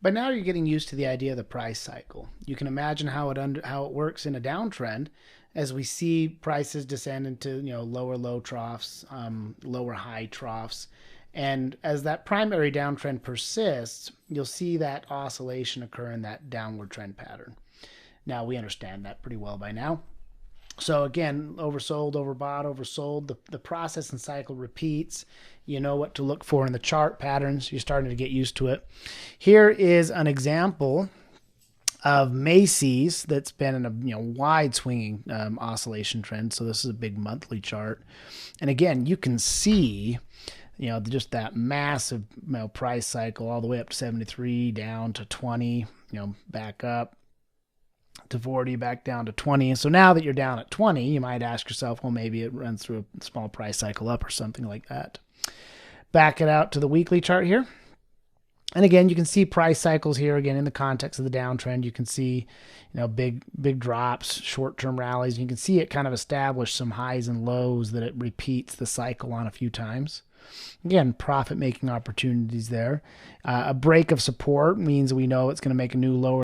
But now you're getting used to the idea of the price cycle. You can imagine how it works in a downtrend, as we see prices descend into lower low troughs, lower high troughs, and as that primary downtrend persists, you'll see that oscillation occur in that downward trend pattern. Now we understand that pretty well by now. So again, oversold, overbought, oversold. The process and cycle repeats. You know what to look for in the chart patterns. You're starting to get used to it. Here is an example of Macy's that's been in a wide swinging oscillation trend. So this is a big monthly chart, and again you can see just that massive price cycle all the way up to 73, down to 20, back up to 40, back down to 20. So now that you're down at 20, you might ask yourself, well, maybe it runs through a small price cycle up or something like that. Back it out to the weekly chart here. And again, you can see price cycles here again in the context of the downtrend. You can see, big drops, short-term rallies. You can see it kind of establish some highs and lows that it repeats the cycle on a few times. Again, profit-making opportunities there. A break of support means we know it's going to make a new lower